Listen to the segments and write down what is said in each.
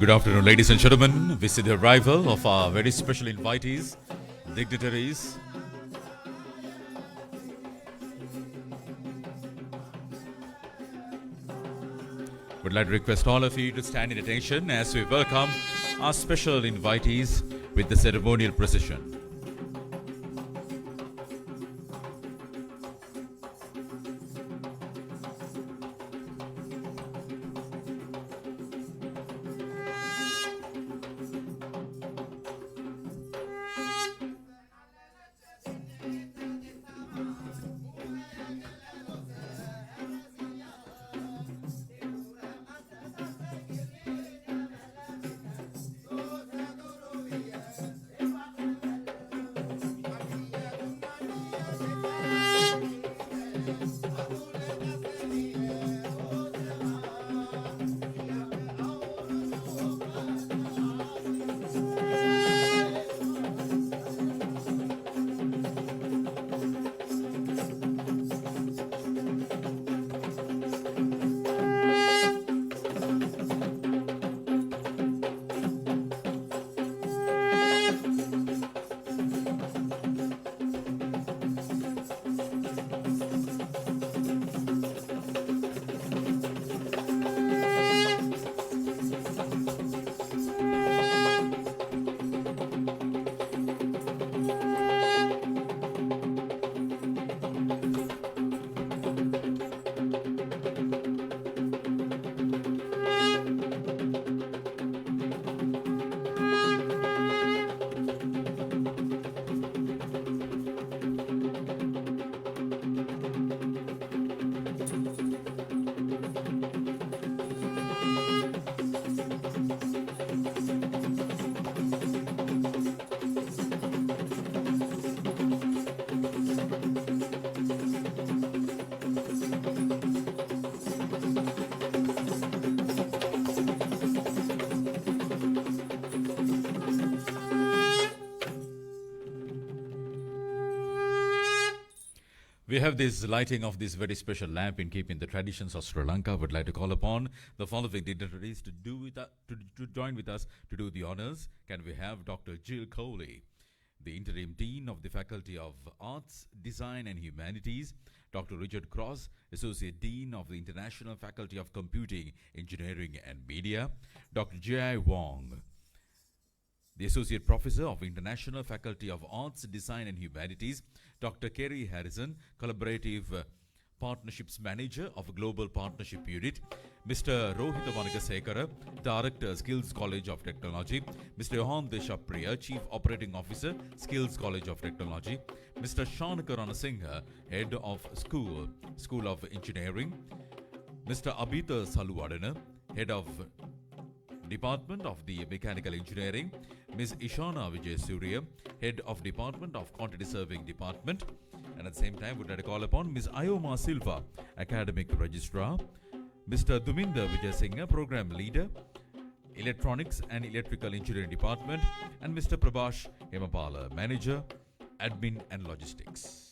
Good afternoon, ladies and gentlemen. We see the arrival of our very special invitees, dignitaries. Would like to request all of you to stand in attention as we welcome our special invitees with the ceremonial procession. We have this lighting of this very special lamp in keeping the traditions of Sri Lanka. Would like to call upon the following dignitaries to join with us to do the honors. Can we have Dr. Jill Coley, the Interim Dean of the Faculty of Arts, Design and Humanities, Dr. Richard Cross, Associate Dean of the International Faculty of Computing, Engineering and Media, Dr. J.I. Wong, the Associate Professor of International Faculty of Arts, Design and Humanities, Dr. Kerry Harrison, Collaborative Partnerships Manager of Global Partnership Unit, Mr. Rohita Vanagasekara, Director, Skills College of Technology, Mr. Johan Deshapriya, Chief Operating Officer, Skills College of Technology, Mr. Shanaka Ranasinghe, Head of School of Engineering, Mr. Abhita Saluwadana, Head of Department of the Mechanical Engineering, Ms. Ishana Vijay Surya, Head of Department of Quantity Serving Department, and at the same time, we would like to call upon Ms. Ayoma Silva, Academic Registrar, Mr. Duminda Vijay Singh, Program Leader, Electronics and Electrical Engineering Department, and Mr. Prabhash Hemapala, Manager, Admin and Logistics.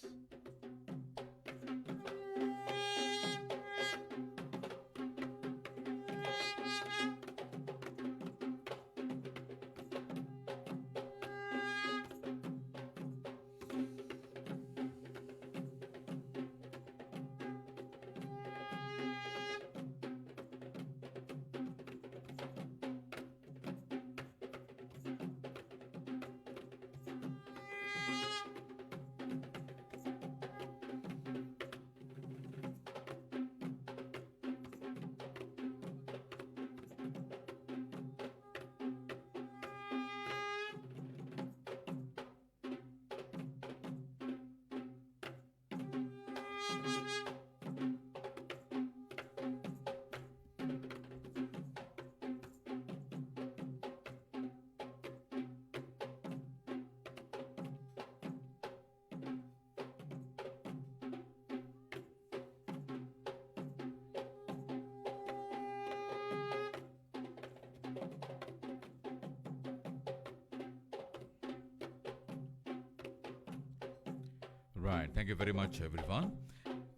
Right. Thank you very much, everyone.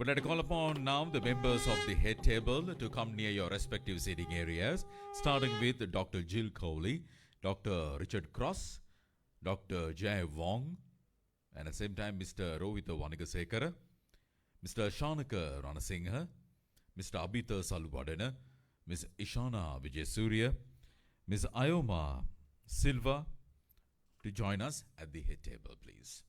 Would like to call upon now the members of the head table to come near your respective seating areas, starting with Dr. Jill Cowley, Dr. Richard Cross, Dr. Jay Wong, and at the same time Mr. Rohitha Wanigasekara, Mr. Shanaka Ranasinghe, Mr. Abhitha Saluwadena, Ms. Ishana Vijaysurya, Ms. Ayoma Silva, to join us at the head table, please.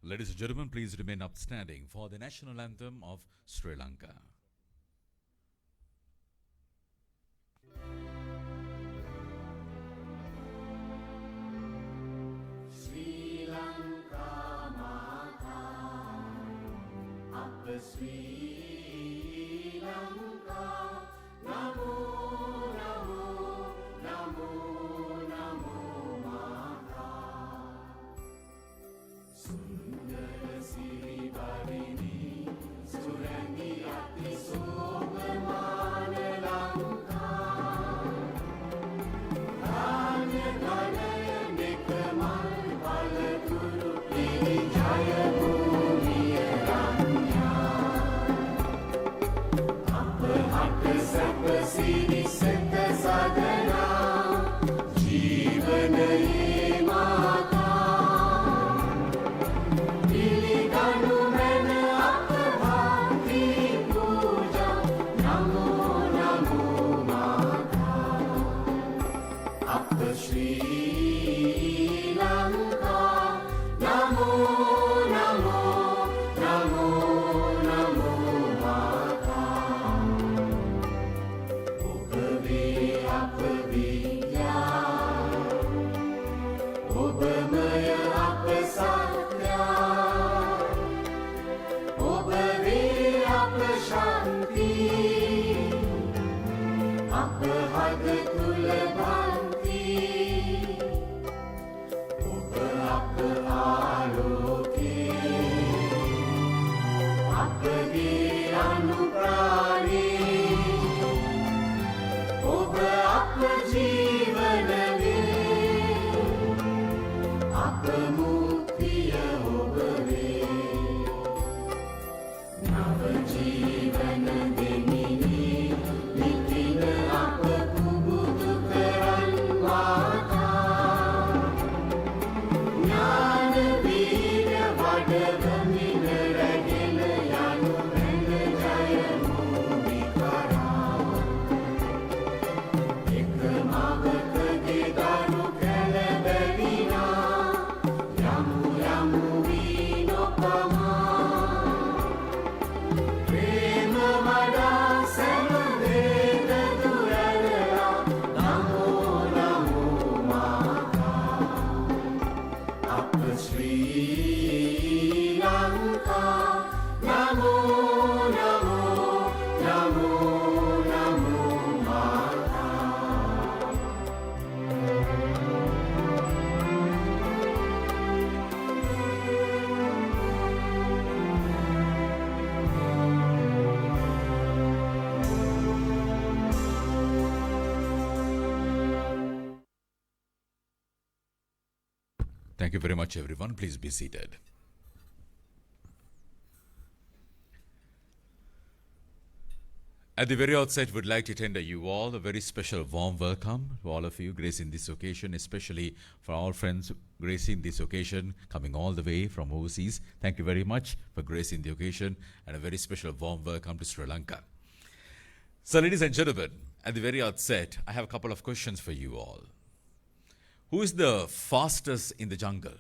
Ladies and gentlemen, please remain upstanding for the national anthem of Sri Lanka. Sri Lanka Mata, Appa Sri Lanka, Namo, Namo, Namo, Namo Mata. Sundara Siri Barini, Surani Ati Somamana Lanka. Dhanya Dhanaya Nekamal Palakuru Piri Jaya Bhumiya Ranya. Appa Hatta Sappa Siri Setta Sadhana, Jeevanaye Mata. Sri Lanka, Namo, Namo, Namo, Namo Mata. Obavi Apavidya, Obamaya Apasatya, Obavi Apashanti, Apahada Kulabha. Sri Lanka, Namo, Namo, Namo, Namo Mata. Thank you very much, everyone. Please be seated. At the very outset, we'd like to tender you all a very special warm welcome to all of you gracing this occasion, especially for our friends gracing this occasion, coming all the way from overseas. Thank you very much for gracing the occasion, and a very special warm welcome to Sri Lanka. So, ladies and gentlemen, at the very outset, I have a couple of questions for you all. Who is the fastest in the jungle?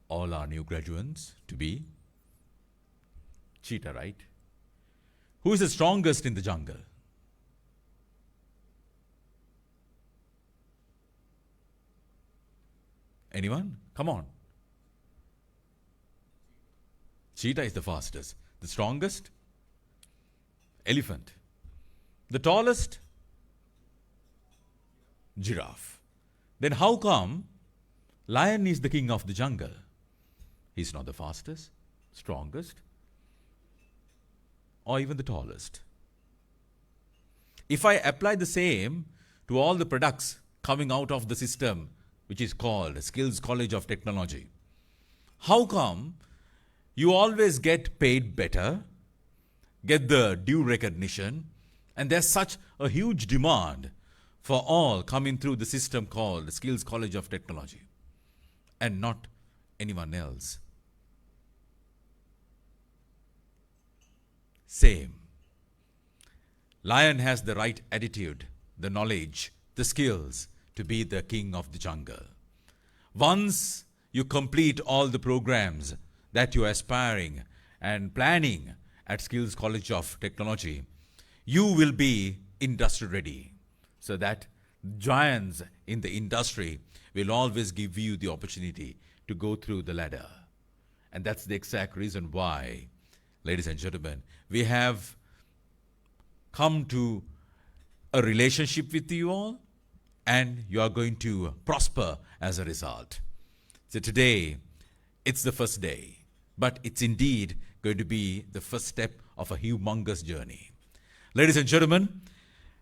All our new graduates to be cheetah, right? Who is the strongest in the jungle? Anyone? Come on. Cheetah is the fastest. The strongest? Elephant. The tallest? Giraffe. Then how come lion is the king of the jungle? He's not the fastest, strongest, or even the tallest. If I apply the same to all the products coming out of the system, which is called Skills College of Technology, how come you always get paid better, get the due recognition, and there's such a huge demand for all coming through the system called Skills College of Technology, and not anyone else? Same. Lion has the right attitude, the knowledge, the skills to be the king of the jungle. Once you complete all the programs that you are aspiring and planning at Skills College of Technology, you will be industry ready, so that giants in the industry will always give you the opportunity to go through the ladder. And that's the exact reason why, ladies and gentlemen, we have come to a relationship with you all, and you are going to prosper as a result. So today, it's the first day, but it's indeed going to be the first step of a humongous journey. Ladies and gentlemen,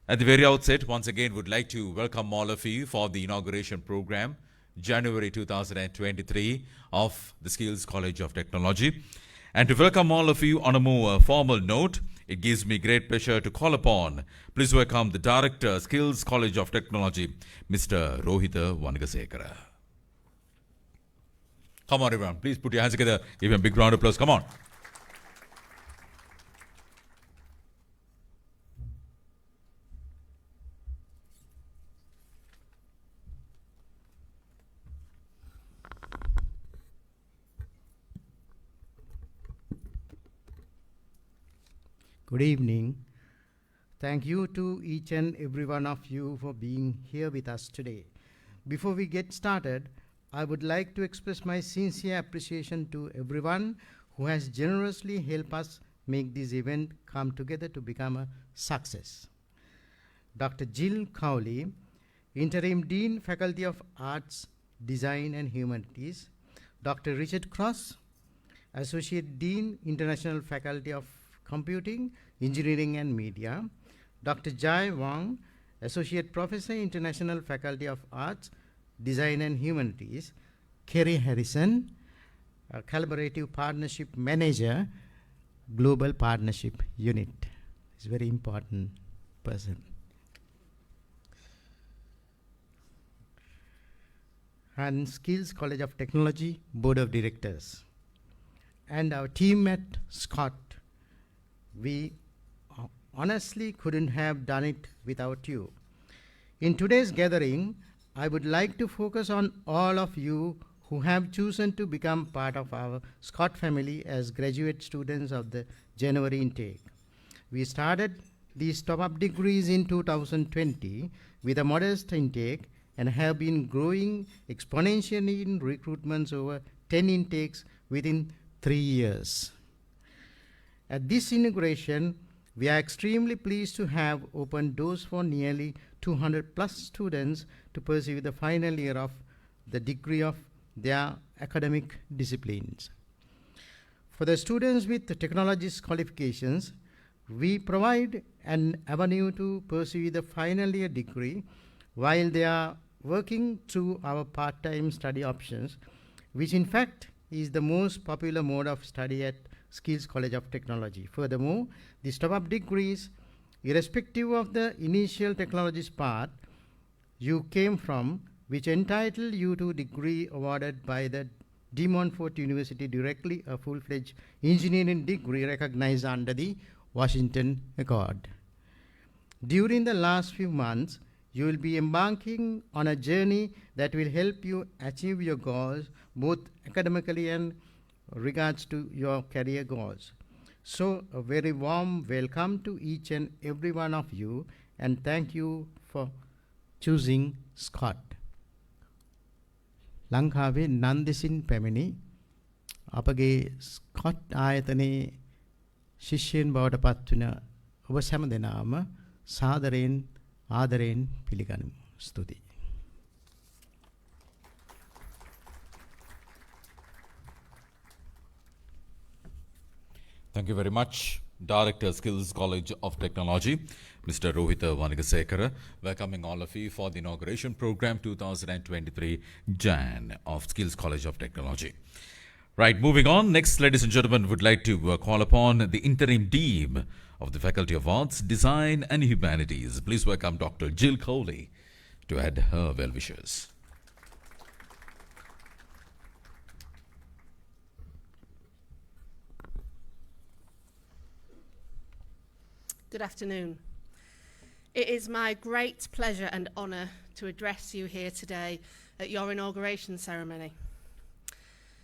at the very outset, once again, would like to welcome all of you for the inauguration program, January 2023 of the Skills College of Technology. And to welcome all of you on a more formal note, it gives me great pleasure to call upon, please welcome the Director, Skills College of Technology, Mr. Rohitha Wanagasekara. Come on, everyone. Please put your hands together. Give him a big round of applause. Come on. Good evening. Thank you to each and every one of you for being here with us today. Before we get started, I would like to express my sincere appreciation to everyone who has generously helped us make this event come together to become a success. Dr. Jill Cowley, Interim Dean, Faculty of Arts, Design and Humanities. Dr. Richard Cross, Associate Dean, International Faculty of Computing, Engineering and Media. Dr. Jai Wang, Associate Professor, International Faculty of Arts, Design and Humanities. Kerry Harrison, Collaborative Partnership Manager, Global Partnership Unit. He's a very important person. And Skills College of Technology Board of Directors. And our team at Scott. We honestly couldn't have done it without you. In today's gathering, I would like to focus on all of you who have chosen to become part of our Scott family as graduate students of the January intake. We started these top-up degrees in 2020 with a modest intake and have been growing exponentially in recruitments over 10 intakes within 3 years. At this inauguration, we are extremely pleased to have opened doors for nearly 200 plus students to pursue the final year of the degree of their academic disciplines. For the students with the technologist qualifications, we provide an avenue to pursue the final year degree while they are working through our part-time study options, which in fact is the most popular mode of study at Skills College of Technology. Furthermore, these top-up degrees, irrespective of the initial technologies path you came from, which entitle you to degree awarded by the Montfort University directly, a full-fledged engineering degree recognized under the Washington Accord. During the last few months, you will be embarking on a journey that will help you achieve your goals, both academically and regards to your career goals. So a very warm welcome to each and every one of you, and thank you for choosing Scott. ලංකාවේ නන්දෙසින් පැමිණි අපගේ Scott ආයතනයේ ශිෂ්‍යයන් බවට පත්වන ඔබ සෑම දෙනාම සාදරයෙන් ආදරයෙන් පිළිගනිමු. ස්තුතියි. Thank you very much, Director, Skills College of Technology, Mr. Rohita Vanigasekara, welcoming all of you for the inauguration program 2023 Jan of Skills College of Technology. Right, moving on. Next, ladies and gentlemen, would like to call upon the interim dean of the Faculty of Arts, Design and Humanities. Please welcome Dr. Jill Coley to add her well wishes. Good afternoon. It is my great pleasure and honour to address you here today at your inauguration ceremony.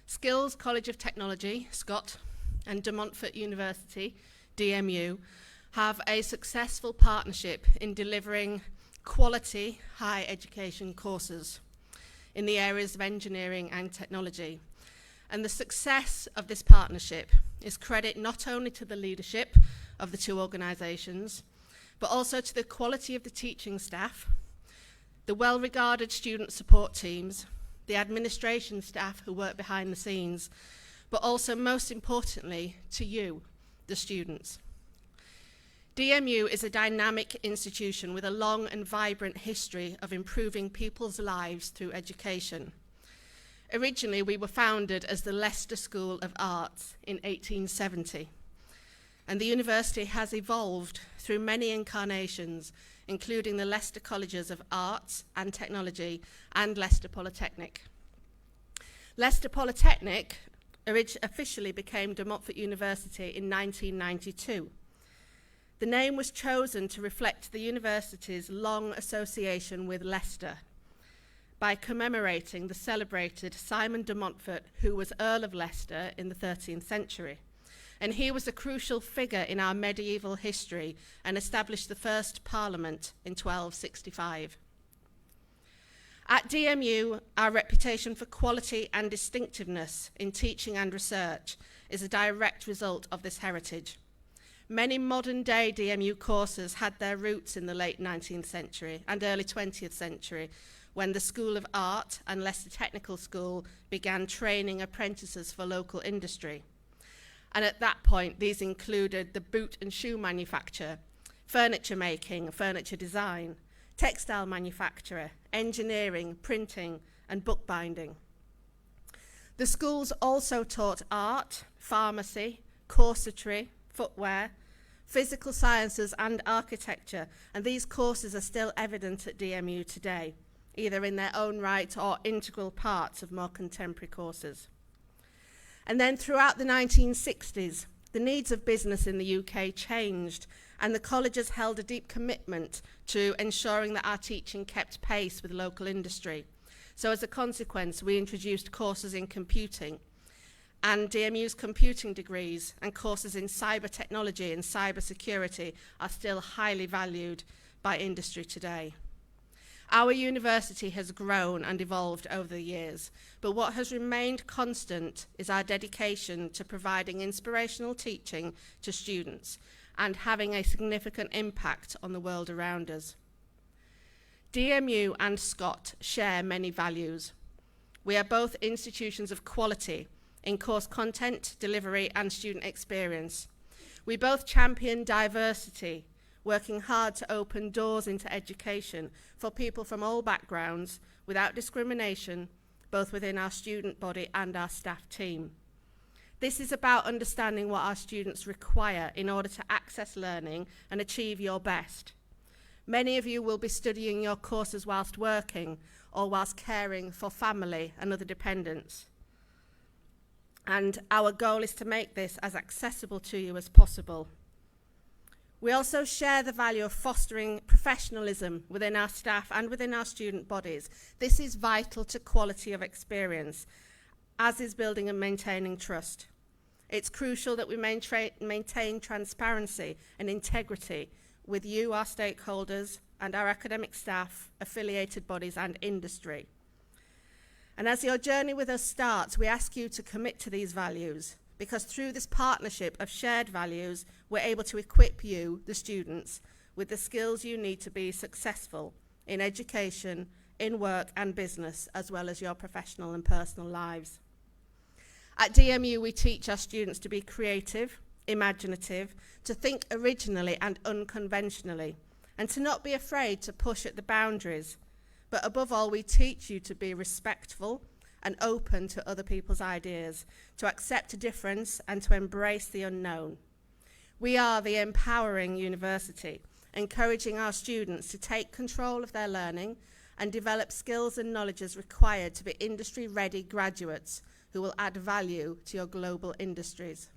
Skills College of Technology, SCOT, and De Montfort University, DMU, have a successful partnership in delivering quality higher education courses in the areas of engineering and technology. And the success of this partnership is credit not only to the leadership of the two organisations, but also to the quality of the teaching staff, the well-regarded student support teams, the administration staff who work behind the scenes, but also most importantly to you, the students. DMU is a dynamic institution with a long and vibrant history of improving people's lives through education. Originally, we were founded as the Leicester School of Arts in 1870. And the university has evolved through many incarnations, including the Leicester Colleges of Arts and Technology and Leicester Polytechnic. Leicester Polytechnic officially became De Montfort University in 1992. The name was chosen to reflect the university's long association with Leicester by commemorating the celebrated Simon de Montfort, who was Earl of Leicester in the 13th century. And he was a crucial figure in our medieval history and established the first parliament in 1265. At DMU, our reputation for quality and distinctiveness in teaching and research is a direct result of this heritage. Many modern-day DMU courses had their roots in the late 19th century and early 20th century, when the School of Art and Leicester Technical School began training apprentices for local industry. And at that point, these included the boot and shoe manufacturer, furniture making, furniture design, textile manufacturer, engineering, printing, and bookbinding. The schools also taught art, pharmacy, corsetry, footwear, physical sciences, and architecture, and these courses are still evident at DMU today, either in their own right or integral parts of more contemporary courses. And then throughout the 1960s, the needs of business in the UK changed, and the colleges held a deep commitment to ensuring that our teaching kept pace with local industry. So as a consequence, we introduced courses in computing, and DMU's computing degrees and courses in cyber technology and cyber security are still highly valued by industry today. Our university has grown and evolved over the years, but what has remained constant is our dedication to providing inspirational teaching to students and having a significant impact on the world around us. DMU and SCOT share many values. We are both institutions of quality in course content, delivery, and student experience. We both champion diversity, working hard to open doors into education for people from all backgrounds without discrimination, both within our student body and our staff team. This is about understanding what our students require in order to access learning and achieve your best. Many of you will be studying your courses whilst working or whilst caring for family and other dependents. And our goal is to make this as accessible to you as possible. We also share the value of fostering professionalism within our staff and within our student bodies. This is vital to quality of experience, as is building and maintaining trust. It's crucial that we maintain transparency and integrity with you, our stakeholders, and our academic staff, affiliated bodies and industry. And as your journey with us starts, we ask you to commit to these values, because through this partnership of shared values, we're able to equip you, the students, with the skills you need to be successful in education, in work and business, as well as your professional and personal lives. At DMU, we teach our students to be creative, imaginative, to think originally and unconventionally, and to not be afraid to push at the boundaries. But above all, we teach you to be respectful and open to other people's ideas, to accept a difference and to embrace the unknown. We are the empowering university, encouraging our students to take control of their learning and develop skills and knowledges required to be industry-ready graduates who will add value to your global industries.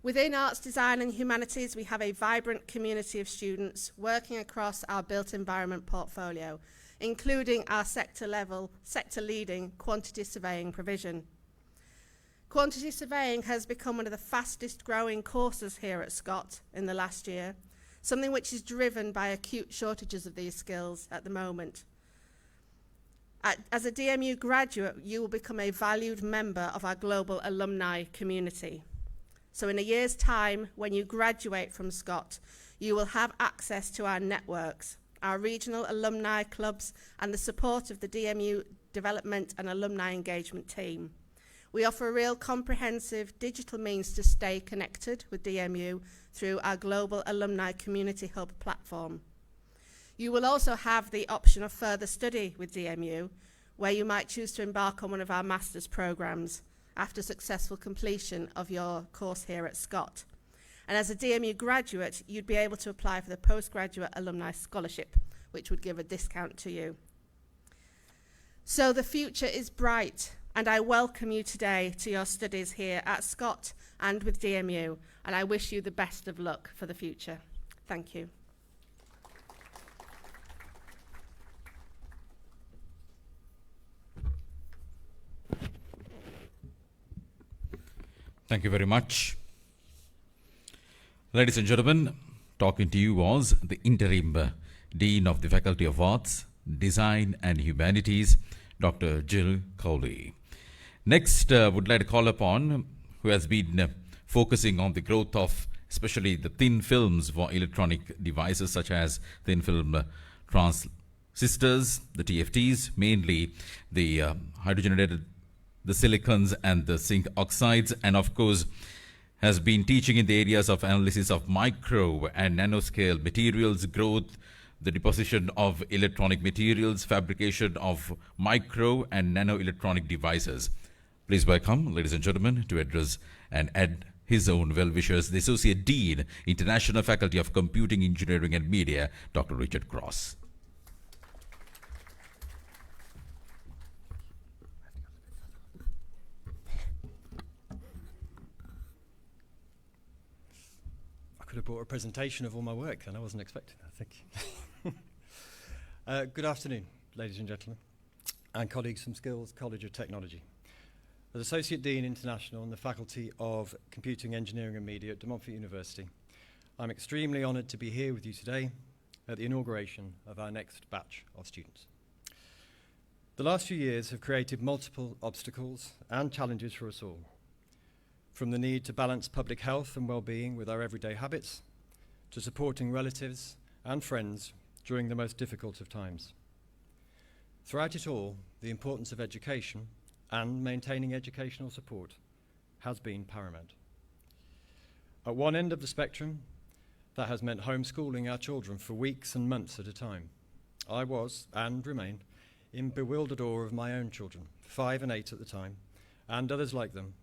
Within arts, design and humanities, we have a vibrant community of students working across our built environment portfolio, including our sector-leading quantity surveying provision. Quantity surveying has become one of the fastest growing courses here at Scott in the last year, something which is driven by acute shortages of these skills at the moment. As a DMU graduate, you will become a valued member of our global alumni community. So in a year's time, when you graduate from Scott, you will have access to our networks, our regional alumni clubs, and the support of the DMU Development and Alumni Engagement team. We offer a real comprehensive digital means to stay connected with DMU through our Global Alumni Community Hub platform. You will also have the option of further study with DMU, where you might choose to embark on one of our master's programs after successful completion of your course here at Scott. And as a DMU graduate, you'd be able to apply for the Postgraduate Alumni Scholarship, which would give a discount to you. So the future is bright, and I welcome you today to your studies here at Scott and with DMU, and I wish you the best of luck for the future. Thank you. Thank you very much. Ladies and gentlemen, talking to you was the interim Dean of the Faculty of Arts, Design and Humanities, Dr. Jill Cowley. Next, would like to call upon who has been focusing on the growth of especially the thin films for electronic devices such as thin film transistors, the TFTs, mainly the hydrogenated, the silicons and the zinc oxides, and of course has been teaching in the areas of analysis of micro and nanoscale materials, growth, the deposition of electronic materials, fabrication of micro and nano electronic devices. Please welcome, ladies and gentlemen, to address and add his own well-wishers, the Associate Dean, International Faculty of Computing, Engineering and Media, Dr. Richard Cross. Could have brought a presentation of all my work, and I wasn't expecting that. Thank you. Good afternoon, ladies and gentlemen, and colleagues from Skills College of Technology. As Associate Dean International in the Faculty of Computing, Engineering and Media at Montfort University, I'm extremely honoured to be here with you today at the inauguration of our next batch of students. The last few years have created multiple obstacles and challenges for us all. From the need to balance public health and well-being with our everyday habits, to supporting relatives and friends during the most difficult of times. Throughout it all, the importance of education and maintaining educational support has been paramount. At one end of the spectrum, That has meant homeschooling our children for weeks and months at a time. I was, and remain, in bewildered awe of my own children, 5 and 8 at the time, and others like them,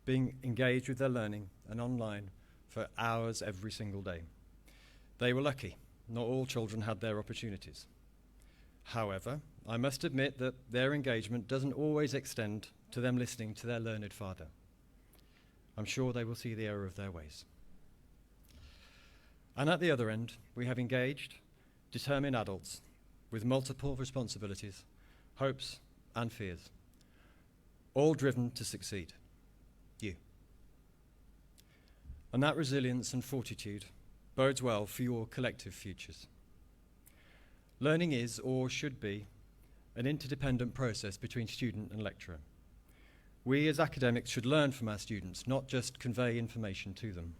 being engaged with their learning and online for hours every single day. They were lucky. Not all children had their opportunities. However, I must admit that their engagement doesn't always extend to them listening to their learned father. I'm sure they will see the error of their ways. And at the other end, we have engaged, determined adults with multiple responsibilities, hopes and fears, all driven to succeed. You. And that resilience and fortitude bodes well for your collective futures. Learning is, or should be, an interdependent process between student and lecturer. We as academics should learn from our students, not just convey information to them.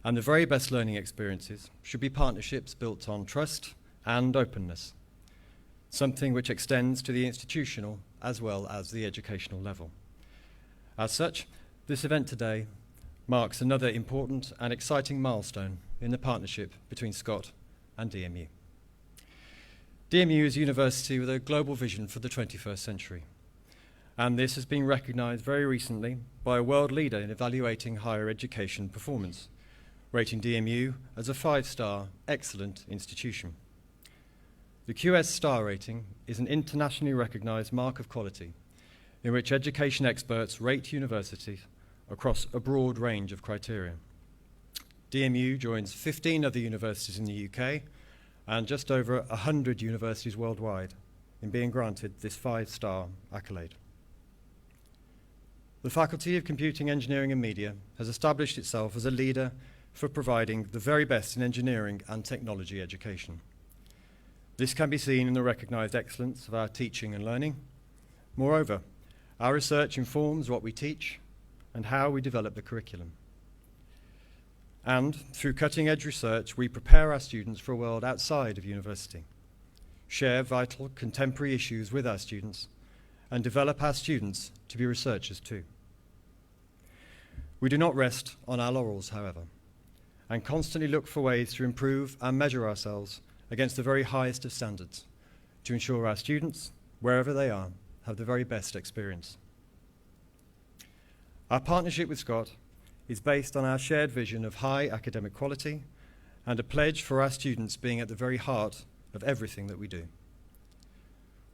And the very best learning experiences should be partnerships built on trust and openness, something which extends to the institutional as well as the educational level. As such, this event today marks another important and exciting milestone in the partnership between Scott and DMU. DMU is a university with a global vision for the 21st century, and this has been recognised very recently by a world leader in evaluating higher education performance, rating DMU as a 5-star excellent institution. The QS star rating is an internationally recognised mark of quality in which education experts rate universities across a broad range of criteria. DMU joins 15 other universities in the UK and just over 100 universities worldwide in being granted this 5-star accolade. The Faculty of Computing, Engineering and Media has established itself as a leader for providing the very best in engineering and technology education. This can be seen in the recognised excellence of our teaching and learning. Moreover, our research informs what we teach and how we develop the curriculum. And through cutting-edge research, we prepare our students for a world outside of university, share vital contemporary issues with our students, and develop our students to be researchers too. We do not rest on our laurels, however, and constantly look for ways to improve and measure ourselves against the very highest of standards to ensure our students, wherever they are, have the very best experience. Our partnership with Scott is based on our shared vision of high academic quality and a pledge for our students being at the very heart of everything that we do.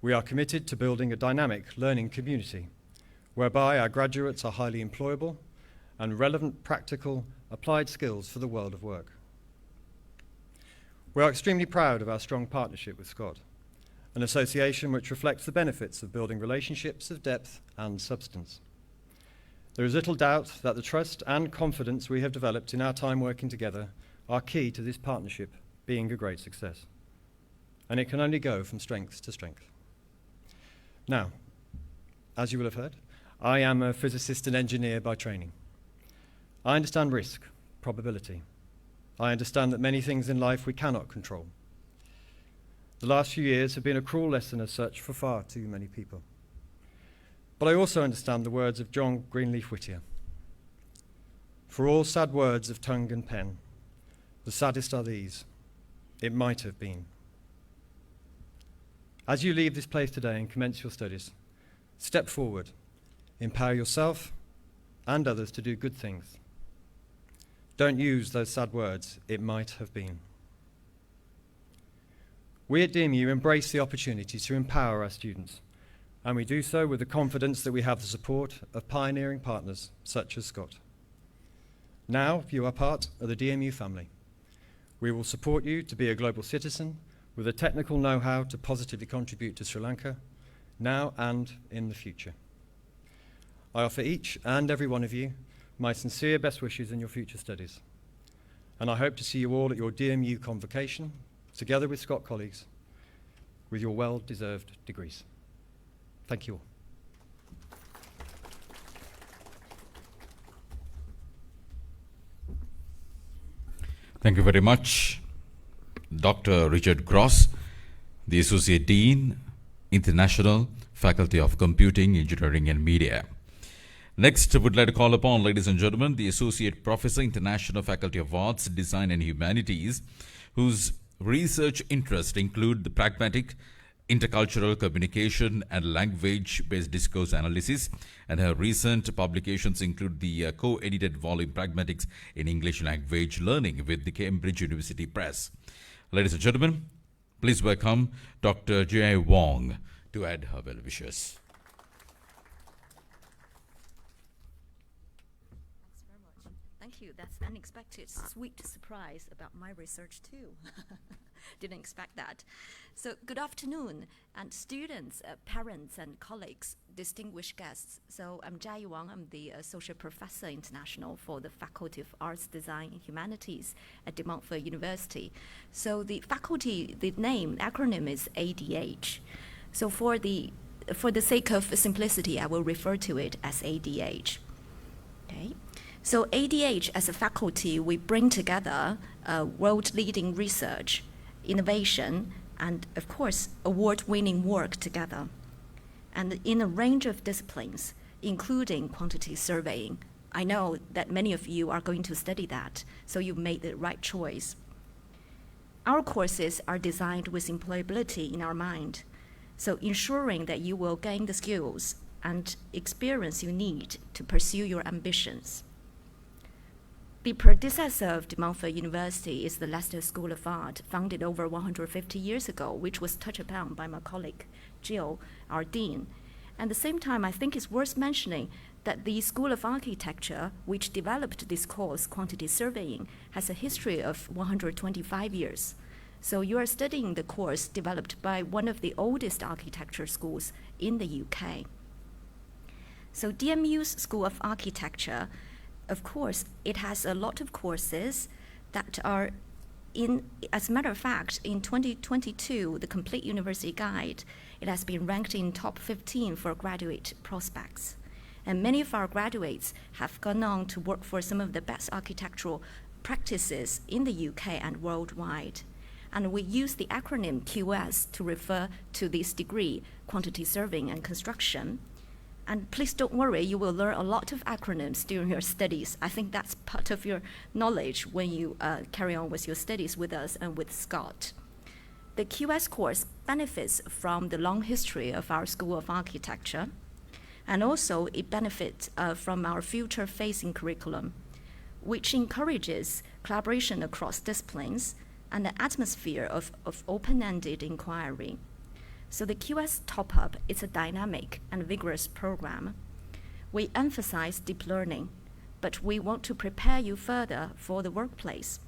We are committed to building a dynamic learning community whereby our graduates are highly employable and relevant practical applied skills for the world of work. We are extremely proud of our strong partnership with Scott, an association which reflects the benefits of building relationships of depth and substance. There is little doubt that the trust and confidence we have developed in our time working together are key to this partnership being a great success. And it can only go from strength to strength. Now, as you will have heard, I am a physicist and engineer by training. I understand risk, probability. I understand that many things in life we cannot control. The last few years have been a cruel lesson as such for far too many people. But I also understand the words of John Greenleaf Whittier. For all sad words of tongue and pen, the saddest are these, it might have been. As you leave this place today and commence your studies, step forward, empower yourself and others to do good things. Don't use those sad words, it might have been. We at DMU embrace the opportunity to empower our students, and we do so with the confidence that we have the support of pioneering partners such as Scott. Now you are part of the DMU family. We will support you to be a global citizen with the technical know-how to positively contribute to Sri Lanka, now and in the future. I offer each and every one of you my sincere best wishes in your future studies, and I hope to see you all at your DMU convocation, together with Scott colleagues, with your well-deserved degrees. Thank you all. Thank you very much, Dr. Richard Gross, the Associate Dean, International Faculty of Computing, Engineering and Media. Next, I would like to call upon, ladies and gentlemen, the Associate Professor, International Faculty of Arts, Design and Humanities, whose research interests include the pragmatic, intercultural communication and language-based discourse analysis, and her recent publications include the co-edited volume Pragmatics in English Language Learning with the Cambridge University Press. Ladies and gentlemen, please welcome Dr. J.I. Wong to add her well wishes. Thanks very much. Thank you. That's unexpected, sweet surprise about my research too. Didn't expect that. So good afternoon, and students, parents, and colleagues, distinguished guests. So I'm Jia Wang. I'm the Associate Professor International for the Faculty of Arts, Design, and Humanities at Montfort University. So the faculty, the name, acronym is ADH. So for the sake of simplicity, I will refer to it as ADH. Okay. So ADH, as a faculty, we bring together world-leading research, innovation, and of course, award-winning work together, and in a range of disciplines, including quantity surveying. I know that many of you are going to study that, so you've made the right choice. Our courses are designed with employability in our mind, so ensuring that you will gain the skills and experience you need to pursue your ambitions. The predecessor of De Montfort University is the Leicester School of Art, founded over 150 years ago, which was touched upon by my colleague, Jill, our dean. At the same time, I think it's worth mentioning that the School of Architecture, which developed this course, quantity surveying, has a history of 125 years. So you are studying the course developed by one of the oldest architecture schools in the UK. So DMU's School of Architecture, of course, it has a lot of courses that are as a matter of fact, in 2022, the Complete University Guide, it has been ranked in top 15 for graduate prospects. And many of our graduates have gone on to work for some of the best architectural practices in the UK and worldwide. And we use the acronym QS to refer to this degree, Quantity Surveying and Construction. And please don't worry, you will learn a lot of acronyms during your studies. I think that's part of your knowledge when you carry on with your studies with us and with Scott. The QS course benefits from the long history of our School of Architecture, and also it benefits from our future-facing curriculum, which encourages collaboration across disciplines and an atmosphere of open-ended inquiry. So the QS Top-Up is a dynamic and vigorous program. We emphasize deep learning, but we want to prepare you further for the workplace.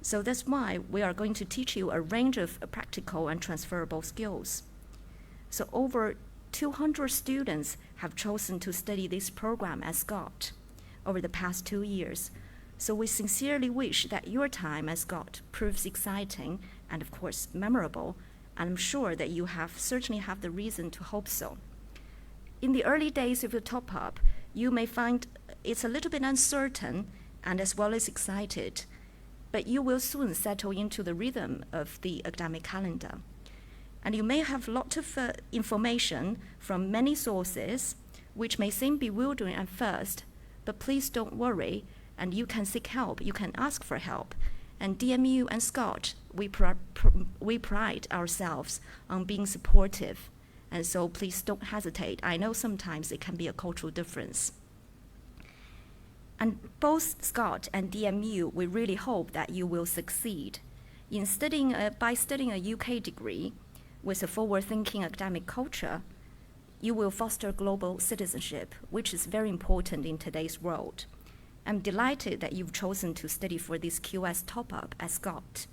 So that's why we are going to teach you a range of practical and transferable skills. So over 200 students have chosen to study this program at Scott over the past 2 years. So we sincerely wish that your time at Scott proves exciting and, of course, memorable. I'm sure that you certainly have the reason to hope so. In the early days of your top-up, you may find it's a little bit uncertain and as well as excited, but you will soon settle into the rhythm of the academic calendar. And you may have a lot of information from many sources, which may seem bewildering at first, but please don't worry, and you can seek help, you can ask for help. And DMU and Scott, we pride ourselves on being supportive. And so please don't hesitate. I know sometimes it can be a cultural difference. And both Scott and DMU, we really hope that you will succeed. By studying a UK degree with a forward-thinking academic culture, you will foster global citizenship, which is very important in today's world. I'm delighted that you've chosen to study for this QS top-up at Scott,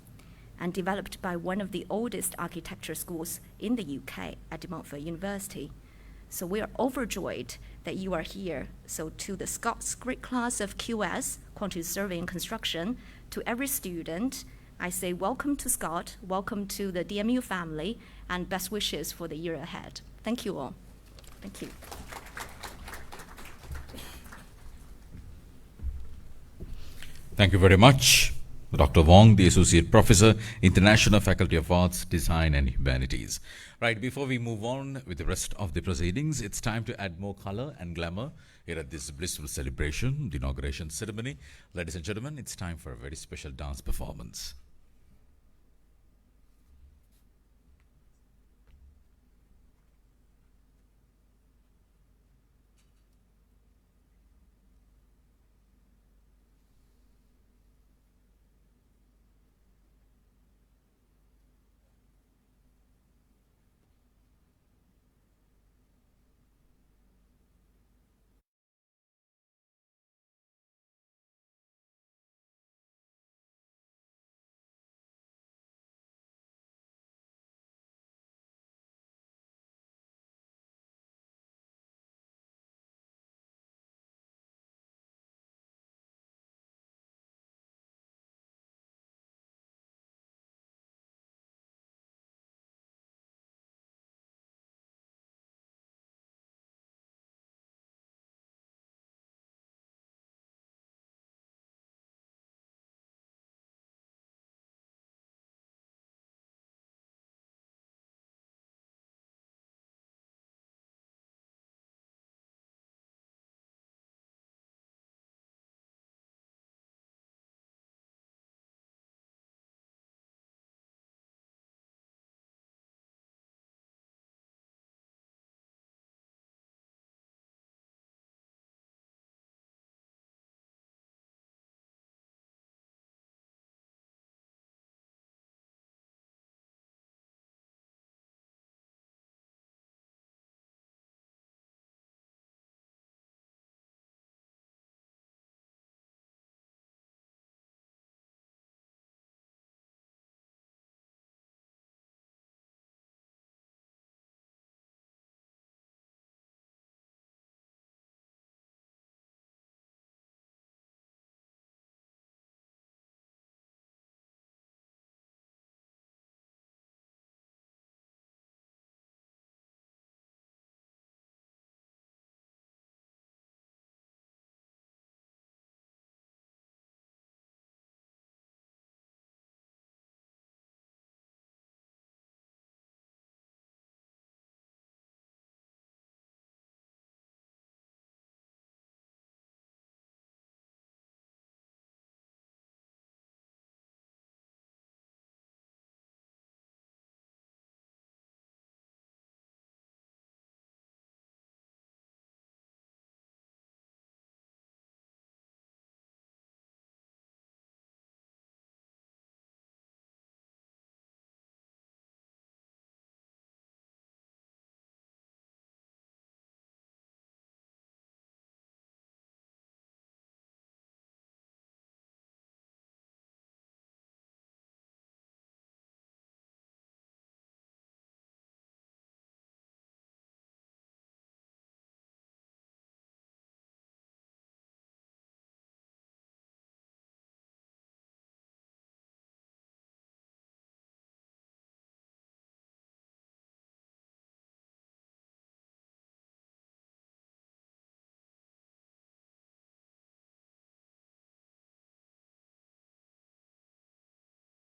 and developed by one of the oldest architecture schools in the UK at De Montfort University. So we are overjoyed that you are here. So to the Scott's great class of QS, Quantity Surveying and Construction, to every student, I say welcome to Scott, welcome to the DMU family, and best wishes for the year ahead. Thank you all. Thank you. Thank you very much. Dr. Wong, the Associate Professor, International Faculty of Arts, Design and Humanities. Right, before we move on with the rest of the proceedings, it's time to add more color and glamour here at this blissful celebration, the inauguration ceremony. Ladies and gentlemen, it's time for a very special dance performance.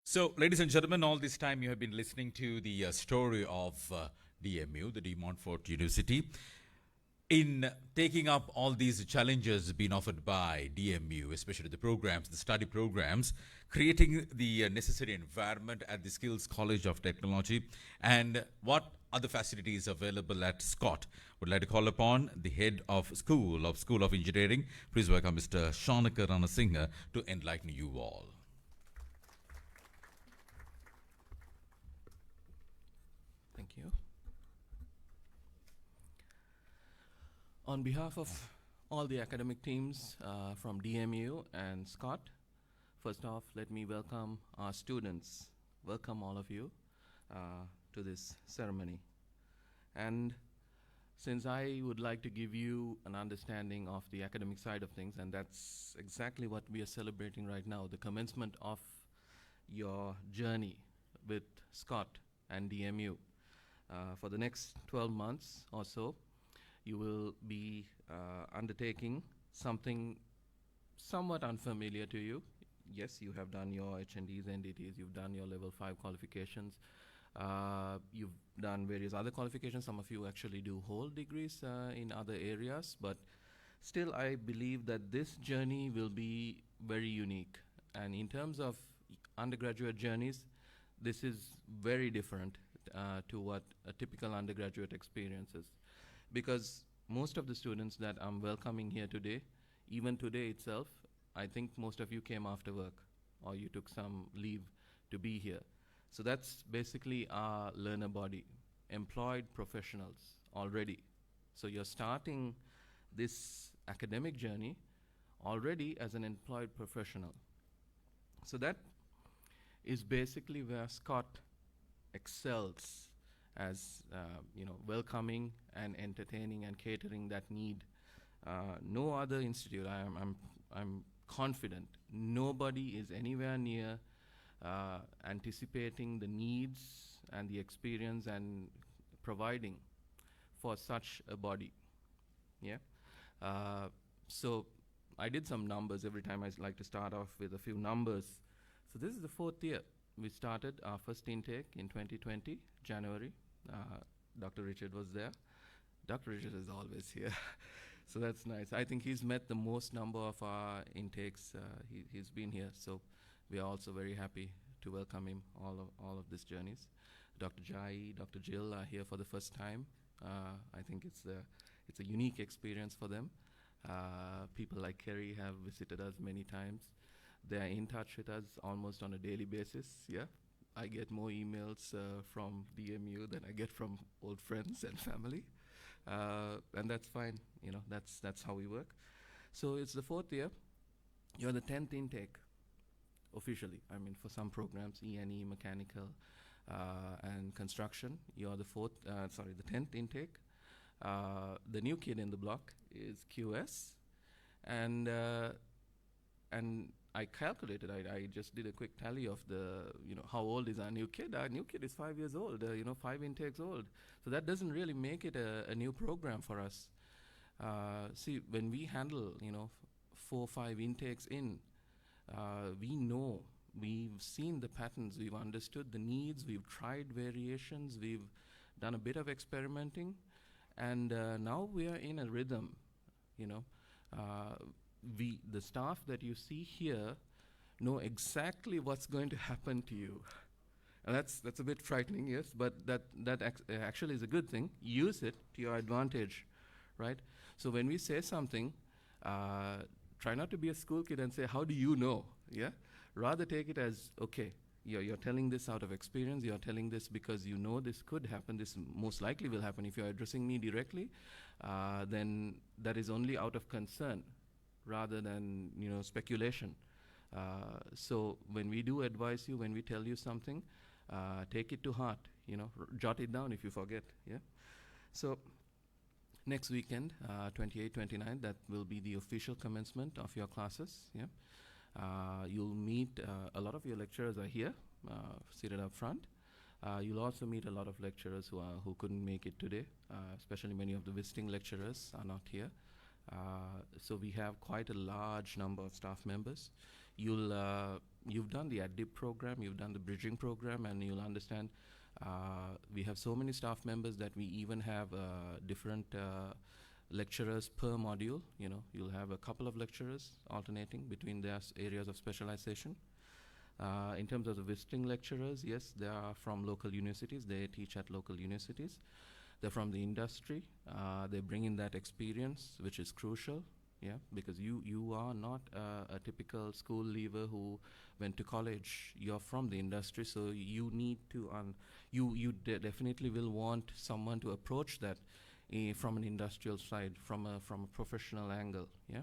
So, ladies and gentlemen, all this time you have been listening to the story of DMU, the Montfort University, in taking up all these challenges being offered by DMU, especially the programs, the study programs, creating the necessary environment at the Skills College of Technology, and what other facilities available at Scott. Would like to call upon the head of School of Engineering. Please welcome Mr. 𝐂𝐞𝐫𝐴𝐻 to enlighten you all. Thank you. On behalf of all the academic teams from DMU and Scott, first off, let me welcome our students. Welcome all of you to this ceremony. And since I would like to give you an understanding of the academic side of things, and that's exactly what we are celebrating right now, the commencement of your journey with Scott and DMU. For the next 12 months or so, you will be undertaking something somewhat unfamiliar to you. yes, you have done your HNDs, NDTs, you've done your level 5 qualifications, you've done various other qualifications. Some of you actually do whole degrees in other areas, but still I believe that this journey will be very unique. And in terms of undergraduate journeys, this is very different to what a typical undergraduate experience is. Because most of the students that I'm welcoming here today, even today itself, I think most of you came after work or you took some leave to be here. So that's basically our learner body, employed professionals already. So you're starting this academic journey already as an employed professional. So that is basically where Scott excels as welcoming and entertaining and catering that need. No other institute, I'm confident, nobody is anywhere near anticipating the needs and the experience and providing for such a body. Yeah. So I did some numbers. Every time I like to start off with a few numbers. So this is the 4th year. We started our first intake in 2020, January. Dr. Richard was there. Dr. Richard is always here. So that's nice. I think he's met the most number of our intakes. He's been here. So we are also very happy to welcome him all of these journeys. Dr. Jai, Dr. Jill are here for the first time. I think it's a unique experience for them. People like Kerry have visited us many times. They're in touch with us almost on a daily basis. Yeah, I get more emails from DMU than I get from old friends and family, and that's fine. That's how we work. So it's the 4th year. You're the 10th intake officially. I mean, for some programs, E&E, mechanical, and construction, you're the 10th intake. The new kid in the block is QS, and I calculated. I just did a quick tally of how old is our new kid. Our new kid is 5 years old. 5 intakes old. So that doesn't really make it a new program for us. See, when we handle 4 or 5 intakes in, we know. We've seen the patterns, we've understood the needs, we've tried variations, we've done a bit of experimenting, and now we are in a rhythm. The staff that you see here know exactly what's going to happen to you. And that's a bit frightening, yes, but that actually is a good thing. Use it to your advantage, right? So when we say something, try not to be a school kid and say, how do you know? Yeah? Rather take it as, okay, you're telling this out of experience, you're telling this because you know this could happen, this most likely will happen. If you're addressing me directly, then that is only out of concern rather than speculation. So when we do advise you, when we tell you something, take it to heart, jot it down if you forget. Yeah. So next weekend, 28, 29, that will be the official commencement of your classes. Yeah. You'll meet, a lot of your lecturers are here, seated up front. You'll also meet a lot of lecturers who couldn't make it today, especially many of the visiting lecturers are not here. So we have quite a large number of staff members. You've done the ADDIP program, you've done the bridging program, and you'll understand we have so many staff members that we even have different lecturers per module. You'll have a couple of lecturers alternating between their areas of specialization. In terms of the visiting lecturers, yes, they are from local universities. They teach at local universities. They're from the industry. They bring in that experience, which is crucial, yeah, because you are not a typical school leaver who went to college. You're from the industry, so you need to, definitely will want someone to approach that from an industrial side, from a professional angle, yeah,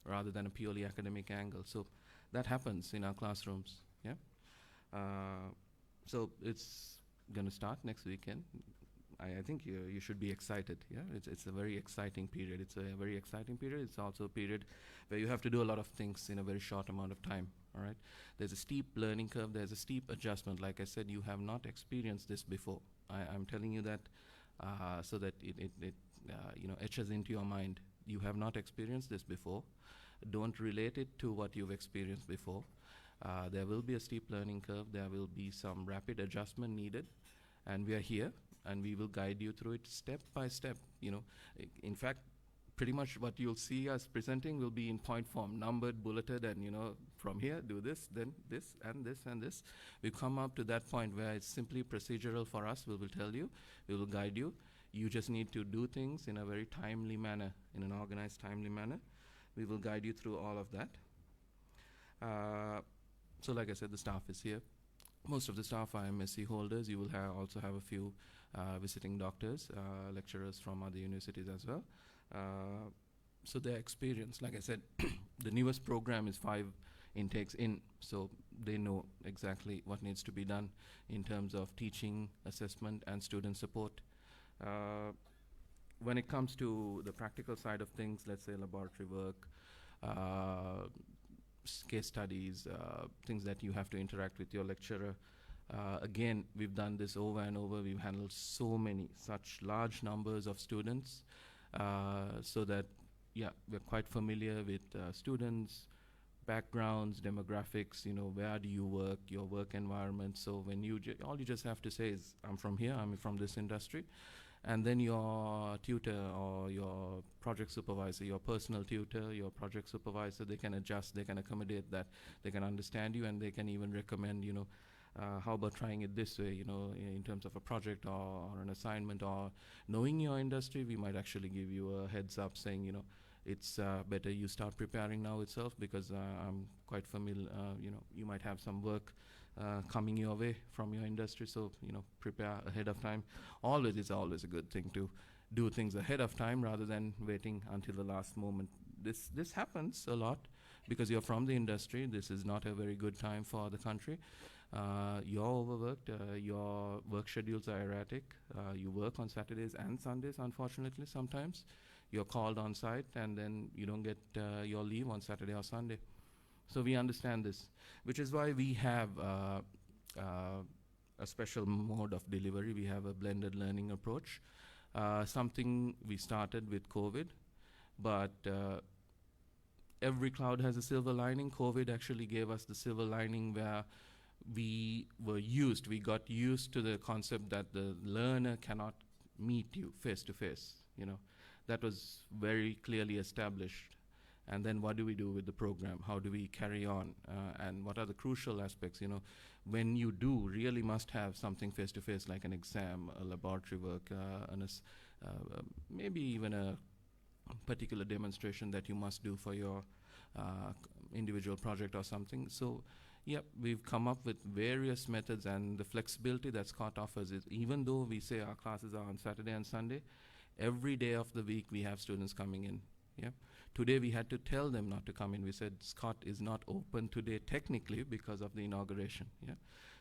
rather than a purely academic angle. So that happens in our classrooms, yeah. So it's going to start next weekend. I think you should be excited, yeah. It's a very exciting period. It's a very exciting period. It's also a period where you have to do a lot of things in a very short amount of time, all right. There's a steep learning curve. There's a steep adjustment. Like I said, you have not experienced this before. I'm telling you that so that it etches into your mind. You have not experienced this before. Don't relate it to what you've experienced before. There will be a steep learning curve. There will be some rapid adjustment needed, and we are here, and we will guide you through it step by step. In fact, pretty much what you'll see us presenting will be in point form, numbered, bulleted, and from here, do this, then this, and this, and this. We've come up to that point where it's simply procedural for us. We will tell you, we will guide you. You just need to do things in a very timely manner, in an organized, timely manner. We will guide you through all of that. So like I said, the staff is here. Most of the staff are MSc holders. You will also have a few visiting doctors, lecturers from other universities as well. So their experience, like I said, the newest program is 5 intakes in, so they know exactly what needs to be done in terms of teaching, assessment, and student support. When it comes to the practical side of things, let's say laboratory work, case studies, things that you have to interact with your lecturer. Again, we've done this over and over. We've handled such large numbers of students, so that, yeah, we're quite familiar with students, backgrounds, demographics, where do you work, your work environment. So when all you just have to say is, I'm from here, I'm from this industry. And then your tutor or your project supervisor, your personal tutor, your project supervisor, they can adjust, they can accommodate that, they can understand you, and they can even recommend, how about trying it this way, in terms of a project or an assignment, or knowing your industry, we might actually give you a heads up saying, it's better you start preparing now itself, because I'm quite familiar, you might have some work coming your way from your industry, so prepare ahead of time. It's always a good thing to do things ahead of time rather than waiting until the last moment. This happens a lot because you're from the industry. This is not a very good time for the country. You're overworked, your work schedules are erratic, you work on Saturdays and Sundays, unfortunately, sometimes. You're called on site, and then you don't get your leave on Saturday or Sunday. So we understand this, which is why we have a special mode of delivery. We have a blended learning approach, something we started with COVID, but every cloud has a silver lining. COVID actually gave us the silver lining where we got used to the concept that the learner cannot meet you face to face. That was very clearly established. And then what do we do with the program? How do we carry on? And what are the crucial aspects? When you do really must have something face to face, like an exam, a laboratory work, maybe even a particular demonstration that you must do for your individual project or something. So, yeah, we've come up with various methods, and the flexibility that Scott offers is, even though we say our classes are on Saturday and Sunday, every day of the week we have students coming in. Yeah. Today we had to tell them not to come in. We said Scott is not open today technically because of the inauguration. Yeah.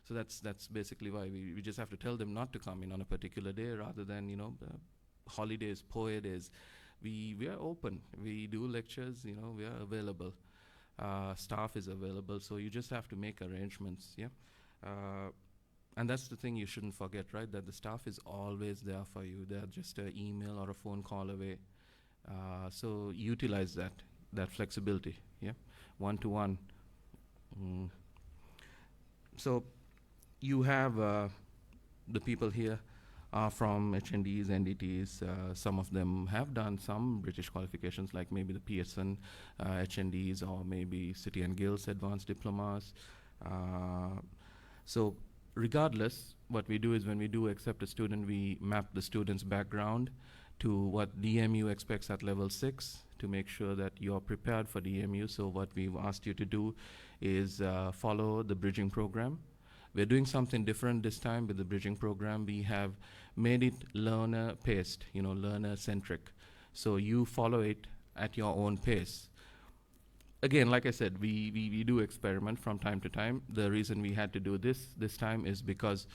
So that's basically why we just have to tell them not to come in on a particular day, rather than holidays, POE days. We are open. We do lectures. We are available. Staff is available. So you just have to make arrangements. Yeah. And that's the thing you shouldn't forget, right? That the staff is always there for you. They're just an email or a phone call away. So utilize that flexibility, yeah, one-to-one. So you have the people here are from HNDs, NDTs. Some of them have done some British qualifications, like maybe the Pearson HNDs, or maybe City and Guilds advanced diplomas. So regardless, what we do is, when we do accept a student, we map the student's background to what DMU expects at level 6 to make sure that you're prepared for DMU. So what we've asked you to do is follow the bridging program. We're doing something different this time with the bridging program. We have made it learner-paced, learner-centric. So you follow it at your own pace. Again, like I said, we do experiment from time to time. The reason we had to do this time is because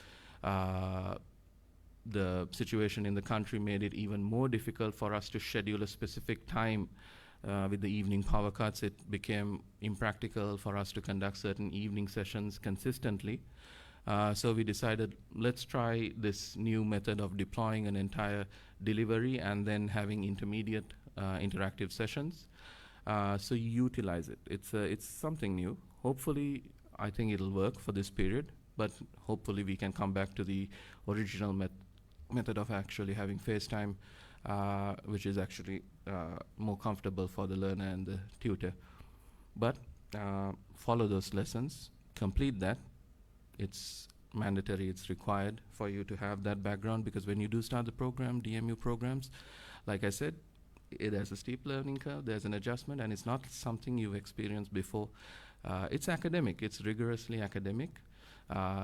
the situation in the country made it even more difficult for us to schedule a specific time. With the evening power cuts, it became impractical for us to conduct certain evening sessions consistently. So we decided, let's try this new method of deploying an entire delivery and then having intermediate interactive sessions. So you utilize it. It's something new. Hopefully, I think it'll work for this period, but hopefully we can come back to the original method of actually having FaceTime, which is actually more comfortable for the learner and the tutor. But follow those lessons, complete that. It's mandatory, it's required for you to have that background, because when you do start the program, DMU programs, like I said, there's a steep learning curve, there's an adjustment, and it's not something you've experienced before. It's academic, it's rigorously academic,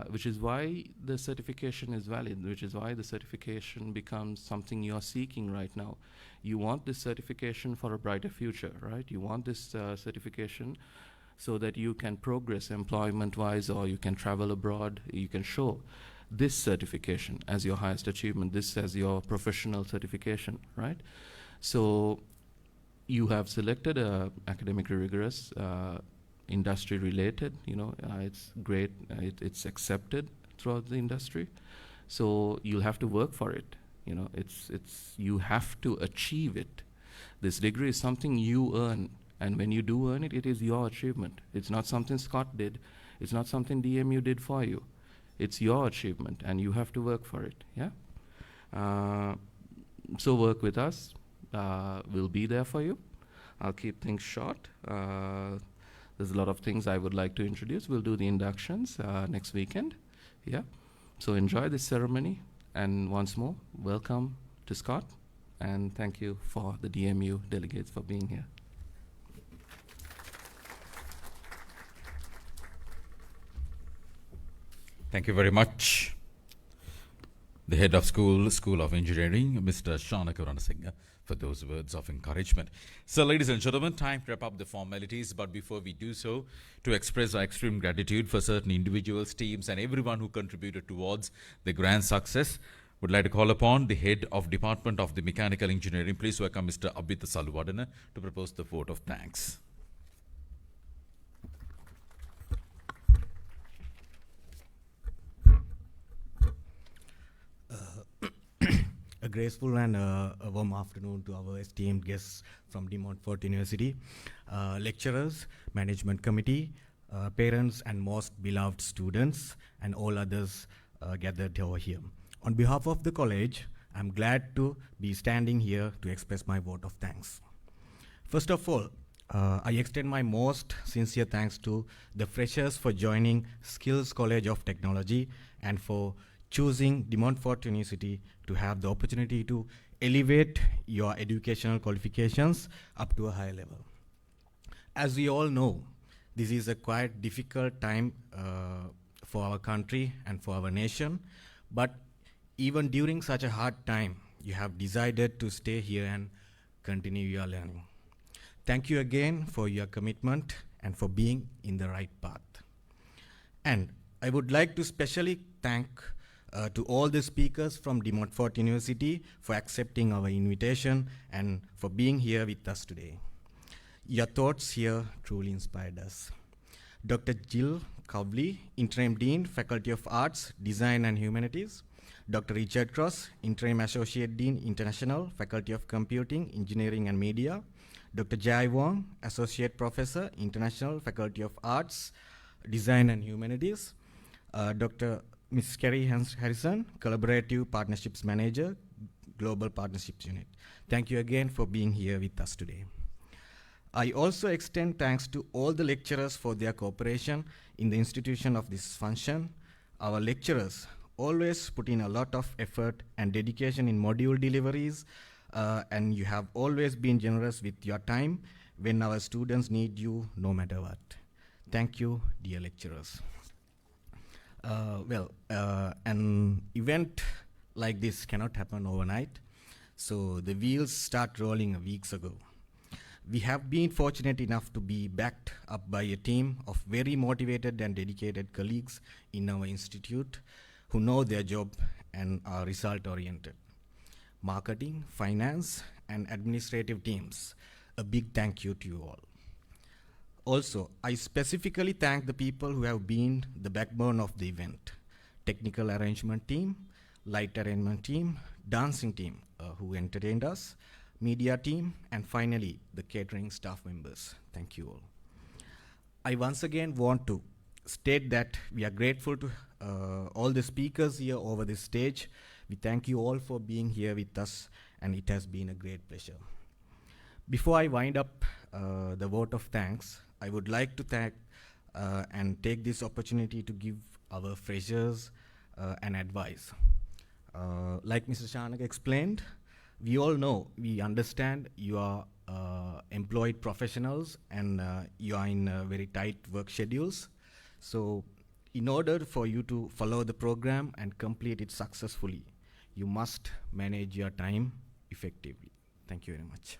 which is why the certification is valid, which is why the certification becomes something you're seeking right now. You want this certification for a brighter future, right? You want this certification so that you can progress employment-wise, or you can travel abroad. You can show this certification as your highest achievement, this as your professional certification, right? So you have selected a academically rigorous, industry-related, it's great, it's accepted throughout the industry. So you'll have to work for it. You have to achieve it. This degree is something you earn. And when you do earn it, it is your achievement. It's not something Scott did. It's not something DMU did for you. It's your achievement, and you have to work for it, yeah? So work with us. We'll be there for you. I'll keep things short. There's a lot of things I would like to introduce. We'll do the inductions next weekend, yeah? So enjoy this ceremony, and once more, welcome to Scott, and thank you for the DMU delegates for being here. Thank you very much. The head of School of Engineering, Mr. 𝐂𝐞𝐫𝐞𝐦𝐨𝐧, for those words of encouragement. So, ladies and gentlemen, time to wrap up the formalities. But before we do so, to express our extreme gratitude for certain individuals, teams, and everyone who contributed towards the grand success, would like to call upon the head of Department of the Mechanical Engineering. Please welcome Mr. 𝐈𝐧𝐸 Saluwadana to propose the vote of thanks. A graceful and a warm afternoon to our esteemed guests from the Montfort University, lecturers, management committee, parents, and most beloved students, and all others gathered over here. On behalf of the college, I'm glad to be standing here to express my vote of thanks. First of all, I extend my most sincere thanks to the freshers for joining Skills College of Technology and for choosing the Montfort University to have the opportunity to elevate your educational qualifications up to a higher level. As we all know, this is a quite difficult time for our country and for our nation, but even during such a hard time, you have decided to stay here and continue your learning. Thank you again for your commitment and for being in the right path. And I would like to specially thank to all the speakers from the Montfort University for accepting our invitation and for being here with us today. Your thoughts here truly inspired us. Dr. Jill Cowley, Interim Dean, Faculty of Arts, Design and Humanities. Dr. Richard Cross, Interim Associate Dean, International, Faculty of Computing, Engineering and Media. Dr. Jai Wong, Associate Professor, International, Faculty of Arts, Design and Humanities. Dr. Ms. Kerry Harrison, Collaborative Partnerships Manager, Global Partnerships Unit. Thank you again for being here with us today. I also extend thanks to all the lecturers for their cooperation in the institution of this function. Our lecturers always put in a lot of effort and dedication in module deliveries, and you have always been generous with your time when our students need you no matter what. Thank you, dear lecturers. An event like this cannot happen overnight, so the wheels start rolling weeks ago. We have been fortunate enough to be backed up by a team of very motivated and dedicated colleagues in our institute who know their job and are result-oriented. Marketing, finance, and administrative teams, a big thank you to you all. Also, I specifically thank the people who have been the backbone of the event. Technical arrangement team, light arrangement team, dancing team who entertained us, media team, and finally, the catering staff members. Thank you all. I once again want to state that we are grateful to all the speakers here over this stage. We thank you all for being here with us, and it has been a great pleasure. Before I wind up the vote of thanks, I would like to thank and take this opportunity to give our freshers an advice. Like Mr. Shanak explained, we all know, we understand you are employed professionals and you are in very tight work schedules. So in order for you to follow the program and complete it successfully, you must manage your time effectively. Thank you very much.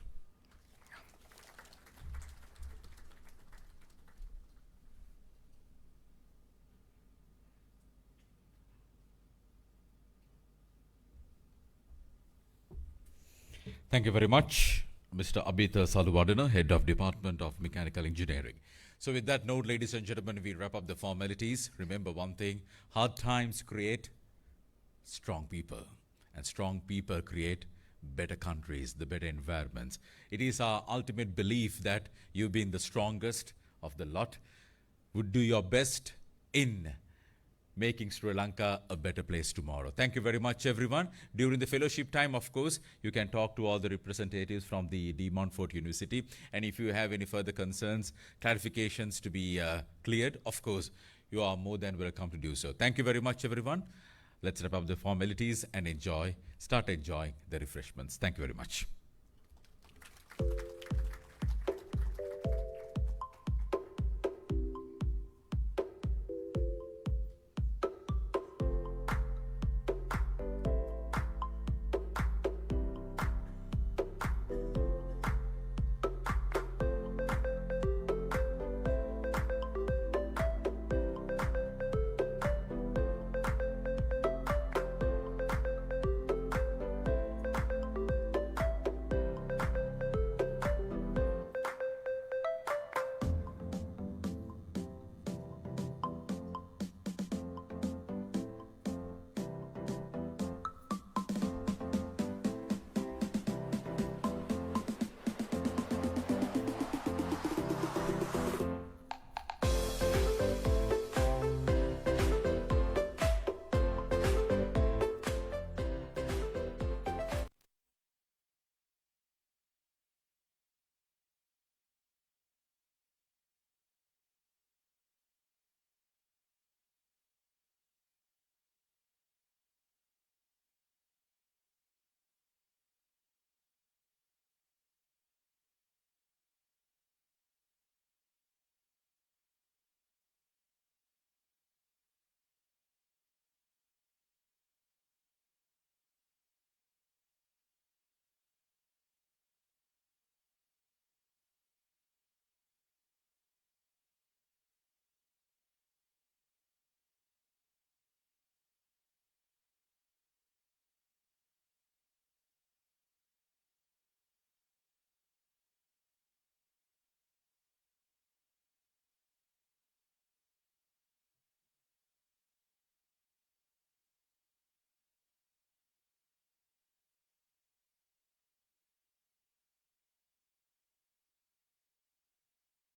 Thank you very much, Mr. Abhita Saluvadana, Head of Department of Mechanical Engineering. So with that note, ladies and gentlemen, we wrap up the formalities. Remember one thing, hard times create strong people, and strong people create better countries, the better environments. It is our ultimate belief that you being the strongest of the lot would do your best in making Sri Lanka a better place tomorrow. Thank you very much, everyone. During the fellowship time, of course, you can talk to all the representatives from the Montfort University. And if you have any further concerns, clarifications to be cleared, of course, you are more than welcome to do so. Thank you very much, everyone. Let's wrap up the formalities and start enjoying the refreshments. Thank you very much.